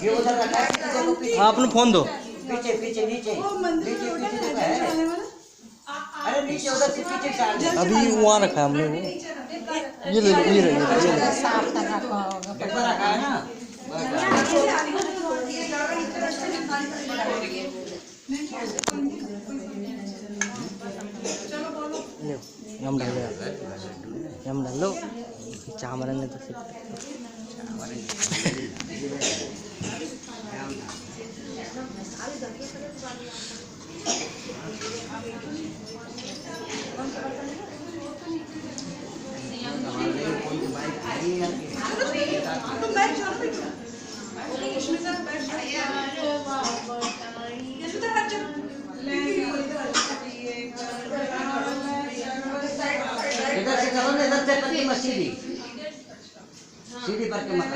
ये उधर रखा है, देखो पीछे। आपने फोन दो। पीछे पीछे नीचे नीचे पीछे देखा है। अरे नीचे उधर से पीछे डाल दे। अभी वहाँ रखा है हमने वो। ये ले लो, ये ले लो। साफ तक रखा होगा। डब्बा रखा है ना। हम डाल लो, हम डाल लो। चावल ने तो इधर से चलो ना, इधर से पति मसीदी सीधी पर के मत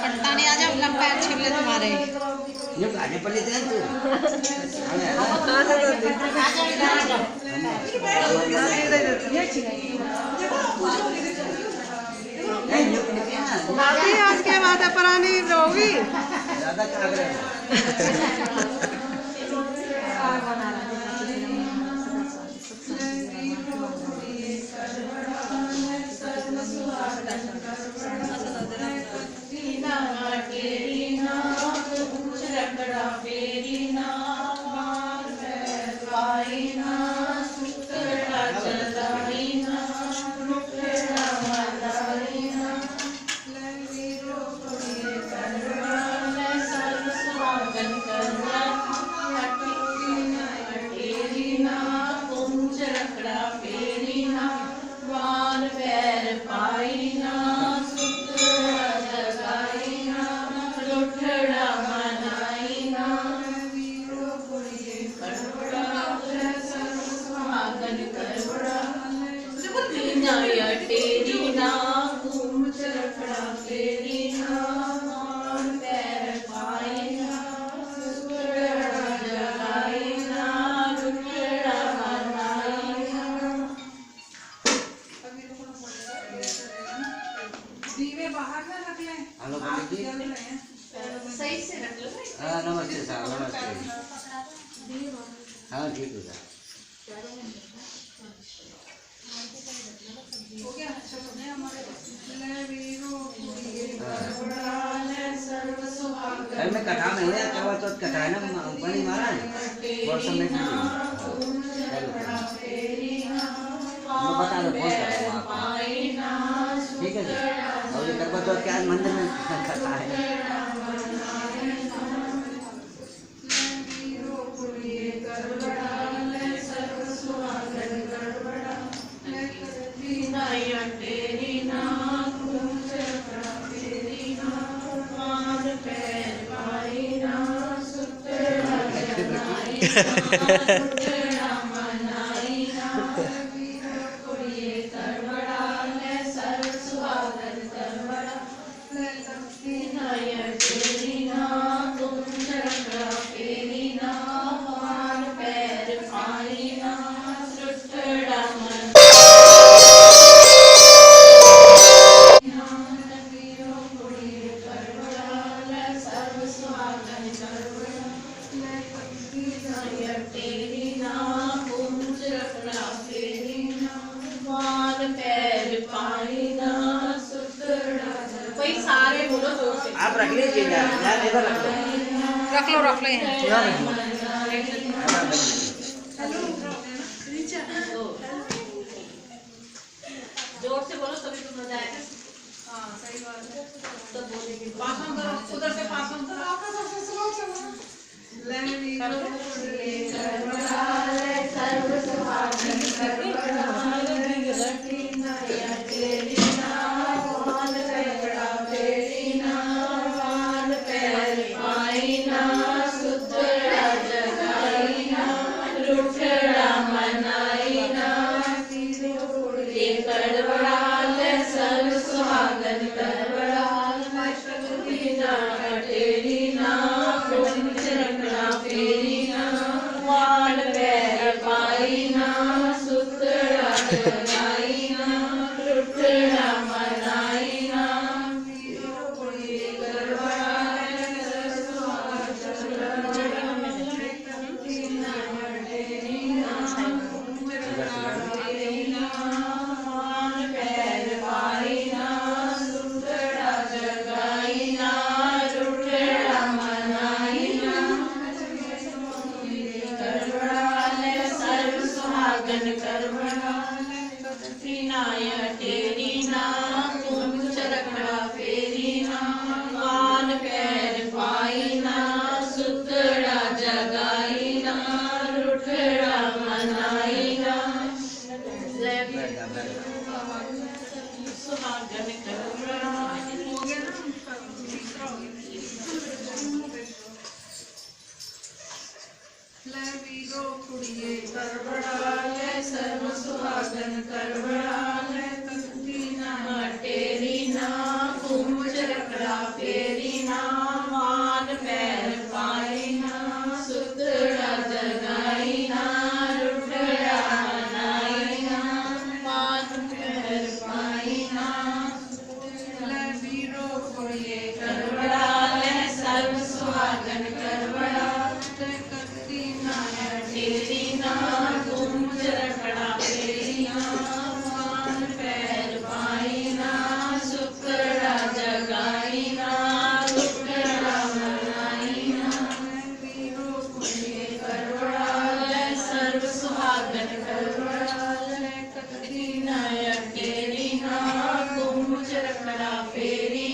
पट्टा नहीं आ जाओ, लंबा पैर छीन ले तुम्हारे। ये गाने पर लेते हैं तू। भाभी आज के बाद अपरानी रहोगी। ज्यादा कागज सही से रख लो। हाँ नमस्ते साहब, नमस्ते। हाँ ठीक है साहब। घर में कथा में है, करवा चौथ कथा है ना बड़ी महाराज, वर्ष में बता दो, फोन करो आप। ठीक है जी। और ये करवा चौथ के आज मंदिर में कथा है। आप रख लीजिए यार, इधर रख लो। रख लो, रख लो यहाँ। जोर से बोलो तभी तो मजा आएगा। हाँ सही बात है। तो बोलेंगे पासन करो, उधर से पासन करो। सर्व ਲੈ ਵੀਰੋ ਕੁੜੀਏ ਕਰ ਬੜਾ ਲੈ ਸਰਬ ਸੁਹਾਗਨ ਕਰ ਬੜਾ ਲੈ ਤਖਤੀ ਨਾ ਤੇਰੀ ਨਾ ਕੁੰਭ ਚਰਕੜਾ ਫੇਰੀ ਨਾ ਮਾਨ ਪੈਰ ਪਾਈ ਨਾ ਸੁਤੜਾ ਜਗਾਈ ਨਾ ਰੁੱਠੜਾ ਮਨਾਈ ਨਾ ਮਾਨ ਪੈਰ ਪਾਈ ਨਾ ਲੈ ਵੀਰੋ ਕੁੜੀਏ ਕਰ ਬੜਾ ਲੈ ਸਰਬ ਸੁਹਾਗਨ ਕਰ ਬੜਾ ਤੇਰੀ ਨਾ ਤੁਮ ਚਰਕੜਾ ਫੇਰੀ ਨਾ ਮਾਨ ਪੈਰ ਪਾਈ ਨਾ ਸੁਕੜਾ ਜਗਾਈ ਨਾ ਰੁਕੜਾ ਮਨਾਈ ਨਾ ਵੀਰੋ ਕੁੜੀਏ ਕਰਵੜਾ ਲੈ ਸਰਬ ਸੁਹਾਗਨ ਕਰਵੜਾ ਲੈ ਕਤੀ ਨਾ ਤੇਰੀ ਨਾ ਤੁਮ ਚਰਕੜਾ ਫੇਰੀ ਨਾ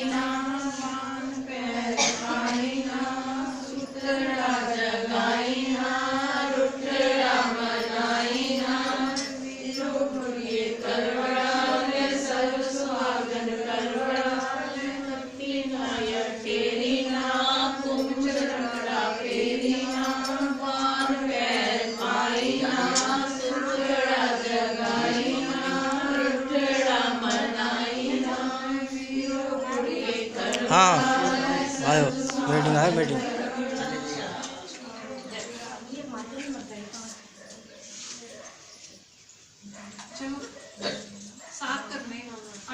ਮਾਨ ਪੈਰ ਪਾਈ ਨਾ ਸੁਕੜਾ ਜਗਾਈ ਨਾ हाँ आयो मीटिंग आयो मीटिंग चलो साथ करने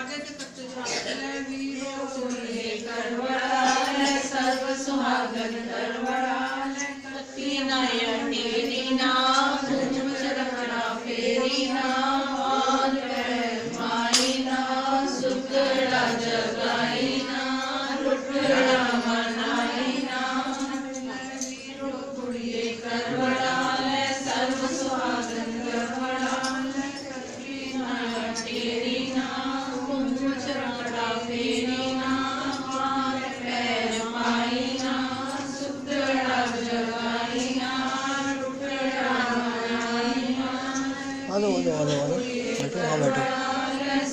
आगे के करते जाओ ले वीरो कुड़िए करवड़ा ले सर्व सुहागन करवड़ा ले कती ना तेरी ना तुम चरकड़ा फेरी ना मान पैर पाई ना सुकड़ा जगाई ना रुकड़ा मनाई ना वीरो कुड़िए करवड़ा ले सर्व सुहागन करवड़ा ले कती ना तेरी ना कुंभ चरकड़ा फेरी ना मान पैर पाई ना सुकड़ा जगाई ना रुकड़ा मनाई ना आ जाओ बैठो हाँ बैठो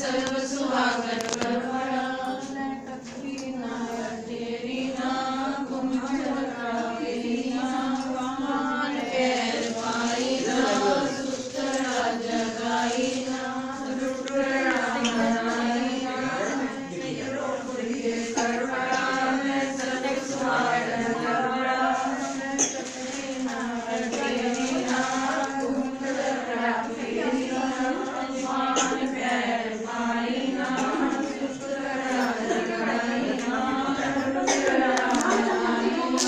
सर्व सुहागन